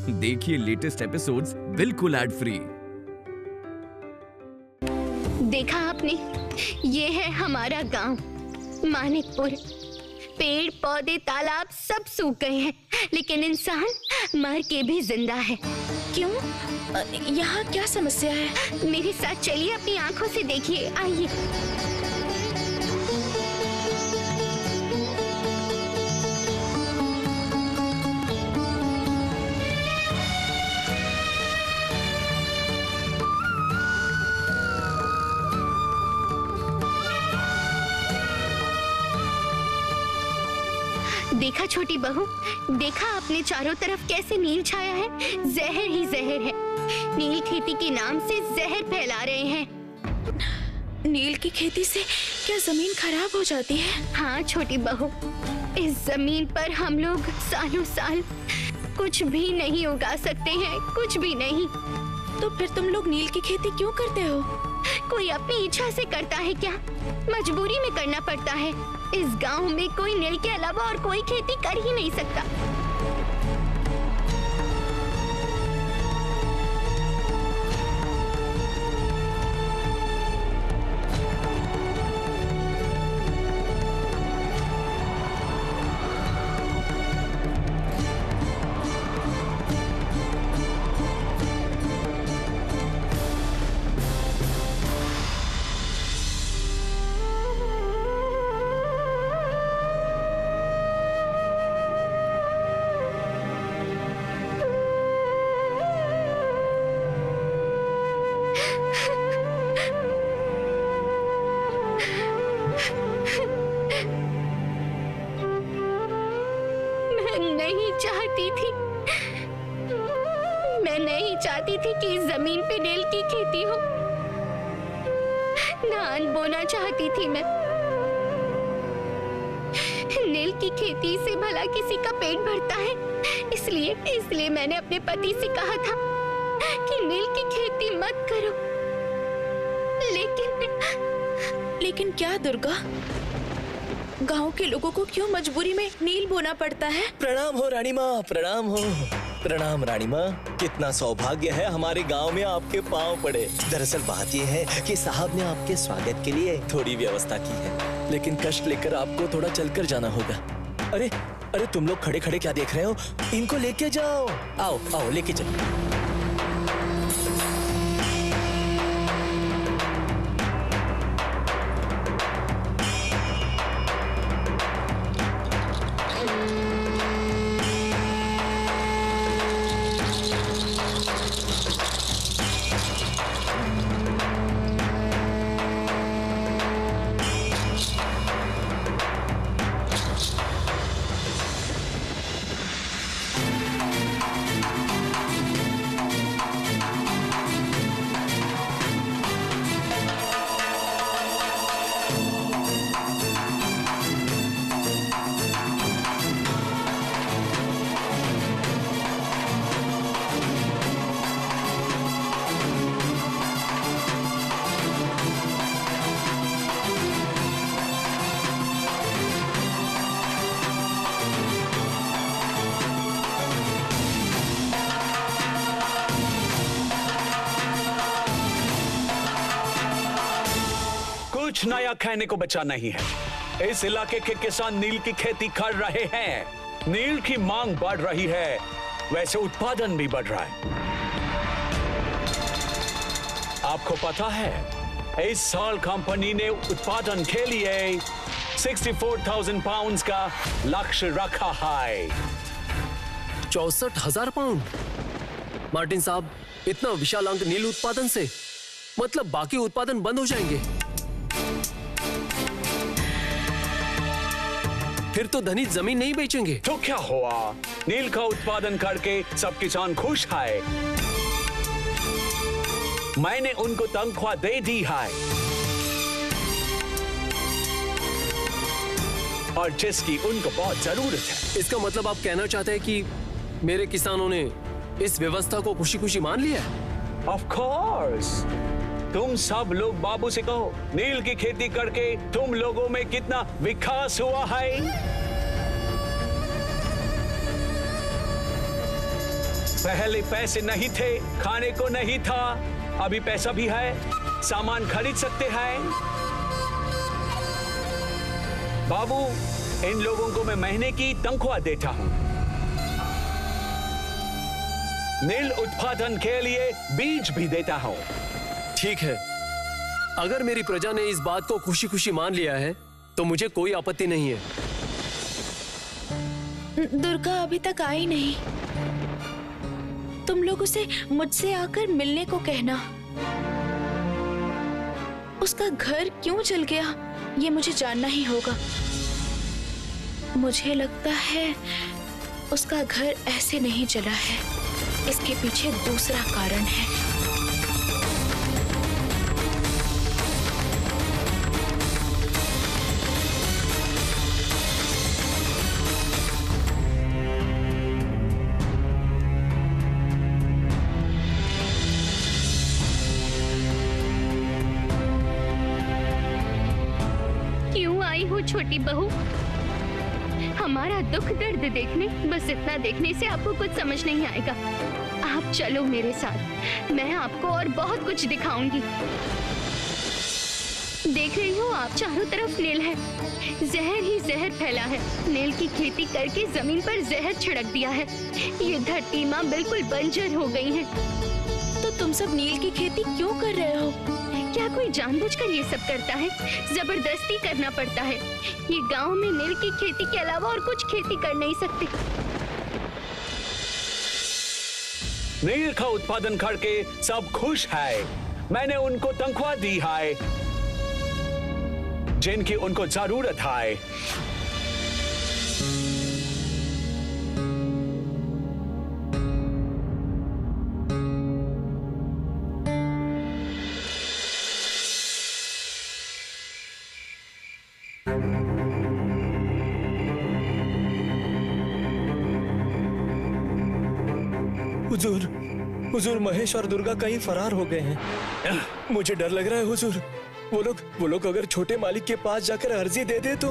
देखिए latest episodes बिल्कुल ad free. देखा आपने, ये है हमारा गांव मानिकपुर। पेड़ पौधे तालाब सब सूख गए हैं, लेकिन इंसान मर के भी जिंदा है। क्यों? यहाँ क्या समस्या है? मेरे साथ चलिए, अपनी आंखों से देखिए, आइए। देखा छोटी बहू, देखा आपने चारों तरफ कैसे नील छाया है। जहर ही जहर है। नील खेती के नाम से जहर फैला रहे हैं। नील की खेती से क्या जमीन खराब हो जाती है? हाँ छोटी बहू, इस जमीन पर हम लोग सालों साल कुछ भी नहीं उगा सकते हैं, कुछ भी नहीं। तो फिर तुम लोग नील की खेती क्यों करते हो? कोई अपनी इच्छा से करता है क्या? मजबूरी में करना पड़ता है। इस गांव में कोई नील के अलावा और कोई खेती कर ही नहीं सकता। मैं नहीं चाहती थी कि इस जमीन पे नील की खेती हो। धान बोना चाहती थी मैं। नील की खेती से भला किसी का पेट भरता है, इसलिए मैंने अपने पति से कहा था कि नील की खेती मत करो। लेकिन क्या दुर्गा, गांव के लोगों को क्यों मजबूरी में नील बोना पड़ता है? प्रणाम हो रानी माँ, प्रणाम हो। प्रणाम रानी माँ, कितना सौभाग्य है हमारे गांव में आपके पांव पड़े। दरअसल बात ये है कि साहब ने आपके स्वागत के लिए थोड़ी व्यवस्था की है, लेकिन कष्ट लेकर आपको थोड़ा चलकर जाना होगा। अरे अरे तुम लोग खड़े खड़े क्या देख रहे हो? इनको लेके जाओ। आओ आओ, लेके चलो। कुछ नया कहने को बचा नहीं है। इस इलाके के किसान नील की खेती कर रहे हैं। नील की मांग बढ़ रही है, वैसे उत्पादन भी बढ़ रहा है। आपको पता है, इस साल कंपनी ने उत्पादन के लिए 64,000 पाउंड का लक्ष्य रखा है। 64,000 पाउंड? मार्टिन साहब, इतना विशाल अंक नील उत्पादन से मतलब बाकी उत्पादन बंद हो जाएंगे। फिर तो धनी जमीन नहीं बेचेंगे। तो क्या हुआ? नील का उत्पादन करके सब किसान खुश है। मैंने उनको तनख्वाह दे दी है, और जिसकी उनको बहुत जरूरत है। इसका मतलब आप कहना चाहते हैं कि मेरे किसानों ने इस व्यवस्था को खुशी खुशी मान लिया है? Of course। तुम सब लोग बाबू से कहो, नील की खेती करके तुम लोगों में कितना विकास हुआ है। पहले पैसे नहीं थे, खाने को नहीं था, अभी पैसा भी है, सामान खरीद सकते हैं। बाबू, इन लोगों को मैं महीने की तनख्वाह देता हूँ। नील उत्पादन के लिए बीज भी देता हूँ। ठीक है, अगर मेरी प्रजा ने इस बात को खुशी खुशी मान लिया है तो मुझे कोई आपत्ति नहीं है। दुर्गा अभी तक आई नहीं। तुम लोग उसे मुझसे आकर मिलने को कहना। उसका घर क्यों जल गया ये मुझे जानना ही होगा। मुझे लगता है उसका घर ऐसे नहीं जला है, इसके पीछे दूसरा कारण है। क्यों आई हो छोटी बहू? हमारा दुख दर्द देखने, बस इतना देखने से आपको कुछ समझ नहीं आएगा। आप चलो मेरे साथ, मैं आपको और बहुत कुछ दिखाऊंगी। देख रही हो आप, चारों तरफ नील है, जहर ही जहर फैला है। नील की खेती करके जमीन पर जहर छिड़क दिया है। ये धरती माँ बिल्कुल बंजर हो गई है। तो तुम सब नील की खेती क्यों कर रहे हो? क्या कोई जानबूझकर ये सब करता है? जबरदस्ती करना पड़ता है। ये गांव में नील की खेती के अलावा और कुछ खेती कर नहीं सकते। नील का उत्पादन करके सब खुश है। मैंने उनको तनख्वाह दी है जिनकी उनको जरूरत है। हुजूर, महेश और दुर्गा कहीं फरार हो गए हैं। मुझे डर लग रहा है हुजूर। वो लोग अगर छोटे मालिक के पास जाकर अर्जी दे दे तो।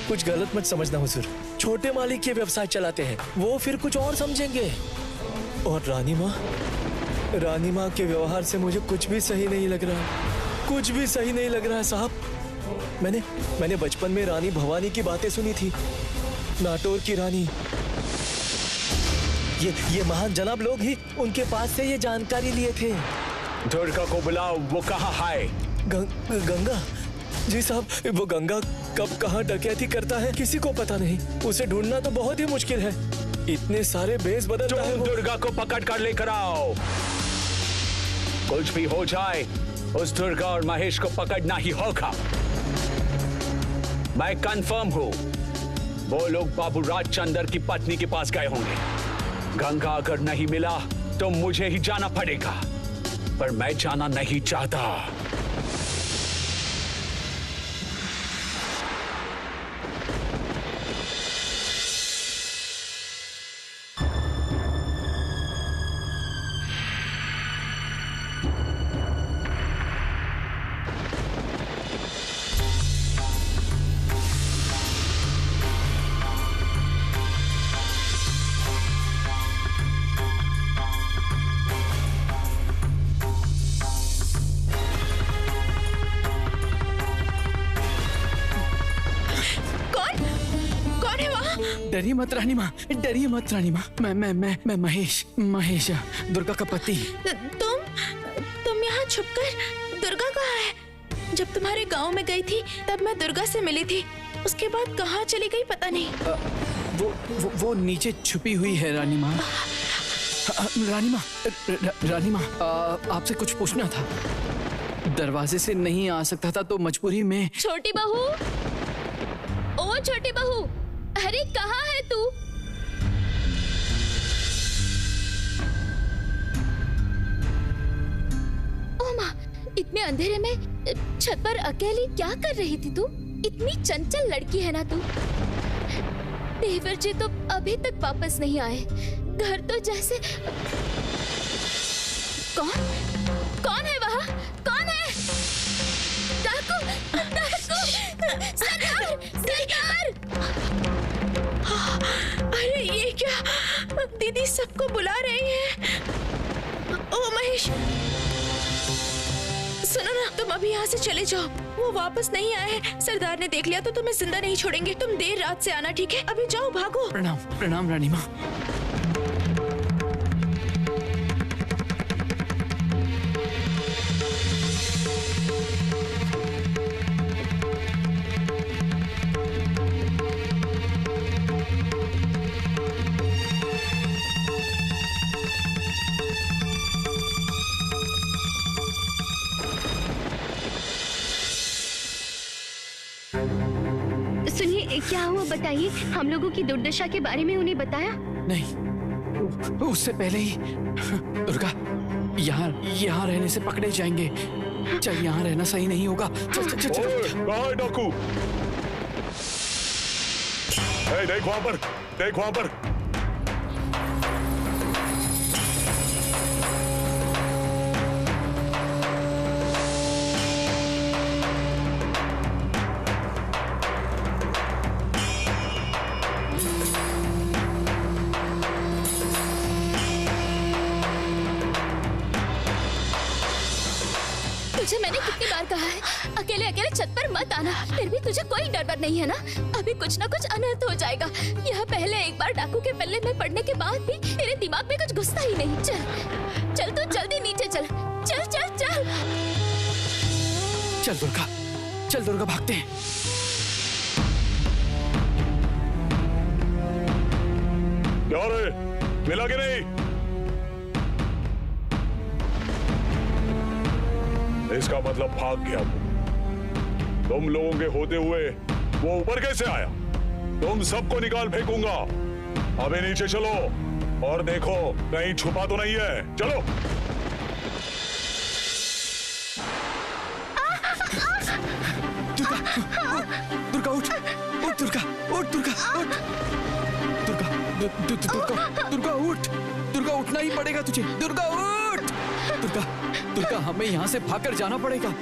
कुछ गलत मत समझना हुजूर, छोटे मालिक के व्यवसाय चलाते हैं, वो फिर कुछ और समझेंगे। और रानी माँ के व्यवहार से मुझे कुछ भी सही नहीं लग रहा है साहब। मैंने बचपन में रानी भवानी की बातें सुनी थी, नाटौर की रानी। ये महान जनाब लोग ही उनके पास से ये जानकारी लिए थे। दुर्गा को बुलाओ, वो कहाँ है? गंगा जी साहब, वो गंगा कब कहाँ डकैती करता है किसी को पता नहीं। उसे ढूंढना तो बहुत ही मुश्किल है, इतने सारे बेस बदलता है वो। दुर्गा को पकड़ कर लेकर आओ। कुछ भी हो जाए, उस दुर्गा और महेश को पकड़ना ही होगा। मैं कंफर्म हूँ वो लोग बाबू राजचंद्र की पत्नी के पास गए होंगे। गंगा अगर नहीं मिला तो मुझे ही जाना पड़ेगा, पर मैं जाना नहीं चाहता। डरिए मत रानी माँ, डरिए मत रानी माँ। मैं महेश दुर्गा का पति। तुम यहाँ छुपकर, दुर्गा कहाँ है? जब तुम्हारे गांव में गई थी तब मैं दुर्गा से मिली थी, उसके बाद कहाँ चली गई पता नहीं। वो नीचे छुपी हुई है रानी माँ। रानी माँ आपसे कुछ पूछना था। दरवाजे से नहीं आ सकता था तो मजबूरी में। छोटी बहू, ओ छोटी बहू, अरे कहाँ है तू? ओ माँ, इतने अंधेरे में छत पर अकेली क्या कर रही थी तू? इतनी चंचल लड़की है ना तू। देवर जी तो अभी तक वापस नहीं आए। घर तो जैसे। कौन है वहाँ? कौन है? डाकू! सरदार! सरदार! अरे ये क्या? दीदी सबको बुला रही है। ओ महेश, सुनो ना, तुम अभी यहाँ से चले जाओ। वो वापस नहीं आए हैं। सरदार ने देख लिया तो तुम्हें जिंदा नहीं छोड़ेंगे। तुम देर रात से आना, ठीक है? अभी जाओ, भागो। प्रणाम प्रणाम रानी माँ। सुनिए, क्या हुआ बताइए। हम लोगों की दुर्दशा के बारे में उन्हें बताया? नहीं, उससे पहले ही दुर्गा यहाँ रहने से पकड़े जाएंगे। चल, यहाँ रहना सही नहीं होगा। चल चल चल, चल। कहाँ है डाकू? देख वहां पर, देख वहां पर। तुझे मैंने कितनी बार कहा है, अकेले अकेले छत पर मत आना। फिर भी तुझे कोई डर नहीं है ना? अभी कुछ ना कुछ अनर्थ हो जाएगा। यह पहले एक बार डाकू के पल्ले में पड़ने के बाद भी तेरे दिमाग में कुछ घुसता ही नहीं। चल चल, तू जल्दी नीचे चल। चल चल चल चल दुर्गा, चल दुर्गा, भागते हैं। क्या रे, मिला कि नहीं? इसका मतलब भाग गया वो। तुम लोगों के होते हुए वो ऊपर कैसे आया? तुम सबको निकाल फेंकूंगा। अबे नीचे चलो और देखो कहीं छुपा तो नहीं है। चलो। दुर्गा उठ, उठ दुर्गा, उठ दुर्गा, उठ दुर्गा, दुर्गा उठ, दुर्गा उठना ही पड़ेगा तुझे। दुर्गा उठ, दुर्गा, दुर्गा हमें यहाँ से भागकर जाना पड़ेगा।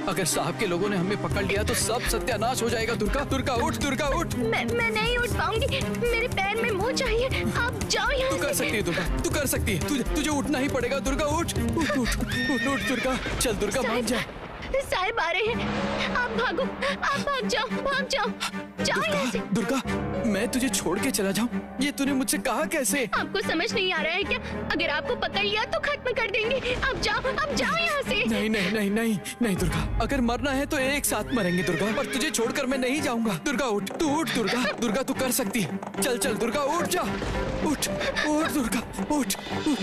अगर साहब के लोगों ने हमें पकड़ लिया तो सब सत्यानाश हो जाएगा। दुर्गा, दुर्गा उठ, दुर्गा उठ। मैं नहीं उठ पाऊंगी। मेरे पैर में मोच चाहिए। आप जाओ यहाँ से। तू कर सकती है दुर्गा, तू कर सकती है। तुझे उठना ही पड़ेगा। दुर्गा उठ, उठ उठ उठ उठ दुर्गा। चल दुर्गा, मान जा। साहिब आ रहे हैं। आप भागो, आप भाग जाओ, भाग जाओ, जाओ यहाँ से। दुर्गा, मैं तुझे छोड़ के चला जाऊं? ये तूने मुझसे कहा कैसे? आपको समझ नहीं आ रहा है क्या? अगर आपको पकड़ लिया तो खत्म कर देंगे। आप जाओ यहाँ से। नहीं नहीं नहीं नहीं नहीं दुर्गा, अगर मरना है तो एक साथ मरेंगे दुर्गा, पर तुझे छोड़कर मैं नहीं जाऊंगा। दुर्गा उठ, तू उठ दुर्गा, दुर्गा तू कर सकती है। चल चल दुर्गा, उठ जा, उठ उठ दुर्गा, उठ उठ।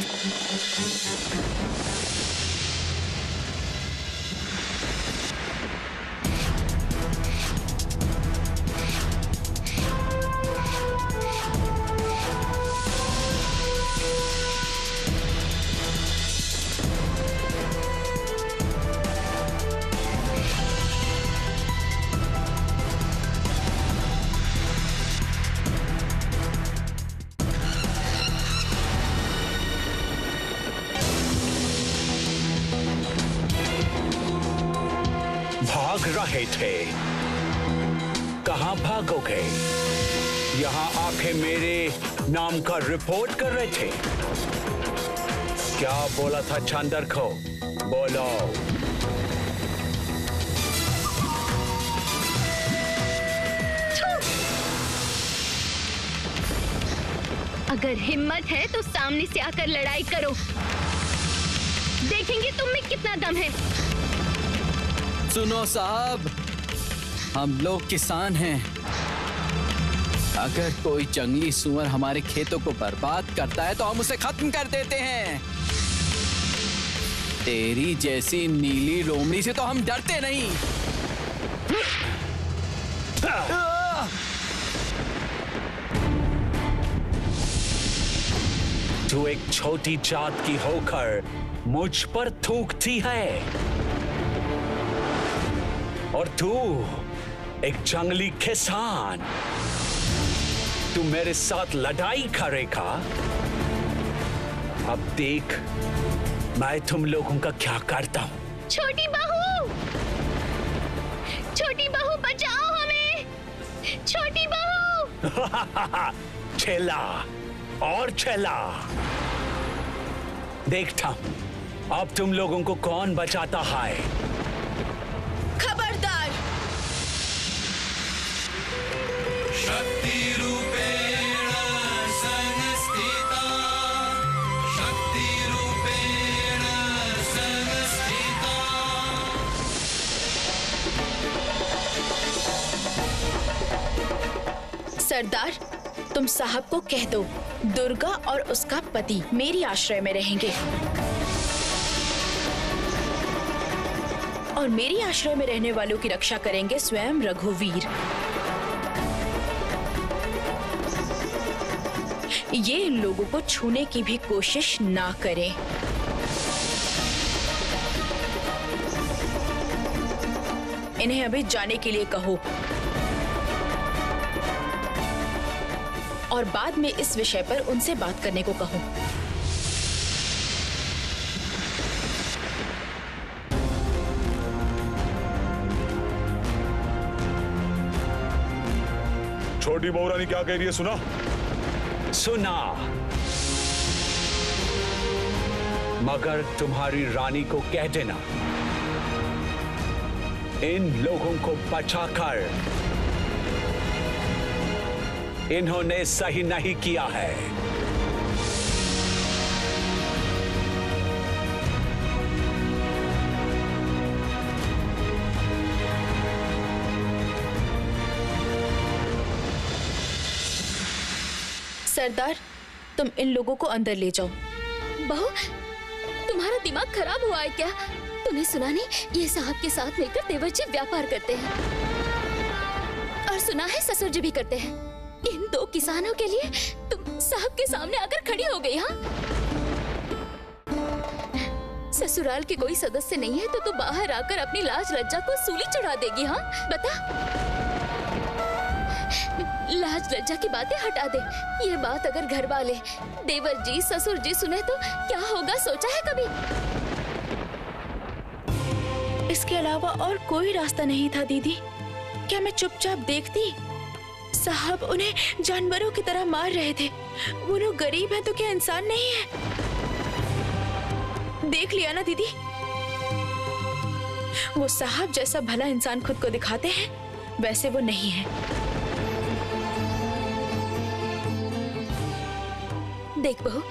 भाग रहे थे, कहां भागोगे? यहां आके मेरे नाम का रिपोर्ट कर रहे थे। क्या बोला था चंदर को? बोलो। अगर हिम्मत है तो सामने से आकर लड़ाई करो। देखेंगे तुम में कितना दम है। सुनो साहब, हम लोग किसान हैं। अगर कोई जंगली सुअर हमारे खेतों को बर्बाद करता है तो हम उसे खत्म कर देते हैं। तेरी जैसी नीली लोमड़ी से तो हम डरते नहीं। तू एक छोटी जात की होकर मुझ पर थूकती है, और तू एक जंगली किसान। तू मेरे साथ लड़ाई करेगा? अब देख मैं तुम लोगों का क्या करता हूं। छोटी बहू बचाओ हमें। छोटी बहू। चला, और चला। देखता हूं अब तुम लोगों को कौन बचाता है। खबरदार! शक्ति रूपेण संस्थिता, शक्ति रूपेण संस्थिता। सरदार, तुम साहब को कह दो दुर्गा और उसका पति मेरी आश्रय में रहेंगे और मेरी आश्रय में रहने वालों की रक्षा करेंगे स्वयं रघुवीर। ये इन लोगों को छूने की भी कोशिश ना करें। इन्हें अभी जाने के लिए कहो और बाद में इस विषय पर उनसे बात करने को कहो। छोटी बहू रानी क्या कह रही है, सुना? सुना, मगर तुम्हारी रानी को कह देना इन लोगों को बचाकर इन्होंने सही नहीं किया है। सरदार, तुम इन लोगों को अंदर ले जाओ। बहू, तुम्हारा दिमाग खराब हुआ है क्या? तूने सुना नहीं, ये साहब के साथ मिलकर देवर जी व्यापार करते हैं और सुना है ससुर जी भी करते हैं। इन दो किसानों के लिए तुम साहब के सामने आकर खड़ी हो गई। हाँ, ससुराल के कोई सदस्य नहीं है तो तू बाहर आकर अपनी लाज लज्जा को सूली चढ़ा देगी। हाँ बता, लाज लज्जा की बातें हटा दे। ये बात अगर घर वाले, देवर जी, ससुर जी सुने तो क्या होगा, सोचा है कभी? इसके अलावा और कोई रास्ता नहीं था दीदी। क्या मैं चुपचाप देखती? साहब उन्हें जानवरों की तरह मार रहे थे। वो लोग गरीब हैं तो क्या इंसान नहीं है? देख लिया ना दीदी, वो साहब जैसा भला इंसान खुद को दिखाते हैं वैसे वो नहीं है। देख बहू,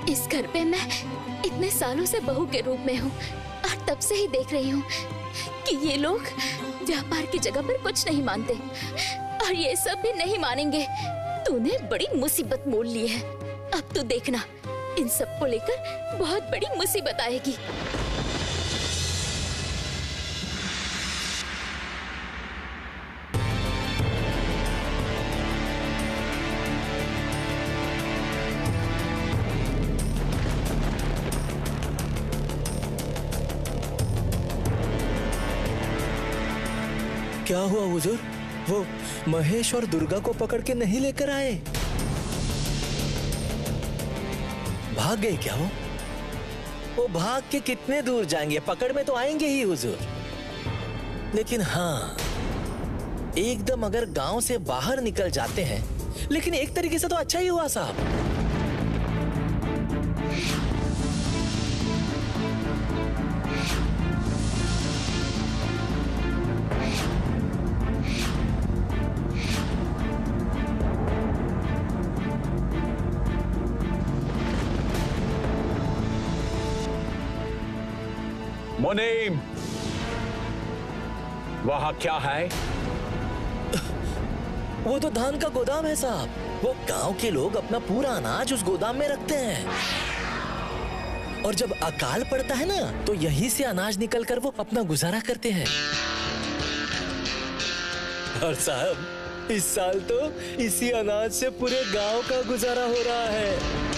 इस घर पे मैं इतने सालों से बहू के रूप में हूँ और तब से ही देख रही हूँ कि ये लोग व्यापार की जगह पर कुछ नहीं मानते और ये सब भी नहीं मानेंगे। तूने बड़ी मुसीबत मोल ली है। अब तू देखना, इन सब को लेकर बहुत बड़ी मुसीबत आएगी। क्या हुआ हुजूर? वो महेश और दुर्गा को पकड़ के नहीं लेकर आए? भाग गए क्या वो भाग के कितने दूर जाएंगे? पकड़ में तो आएंगे ही हुजूर। लेकिन हाँ, एकदम अगर गांव से बाहर निकल जाते हैं, लेकिन एक तरीके से तो अच्छा ही हुआ साहब। मुनीम, वहां क्या है? वो तो धान का गोदाम है साहब। वो गांव के लोग अपना पूरा अनाज उस गोदाम में रखते हैं और जब अकाल पड़ता है ना तो यहीं से अनाज निकलकर वो अपना गुजारा करते हैं। और साहब, इस साल तो इसी अनाज से पूरे गांव का गुजारा हो रहा है।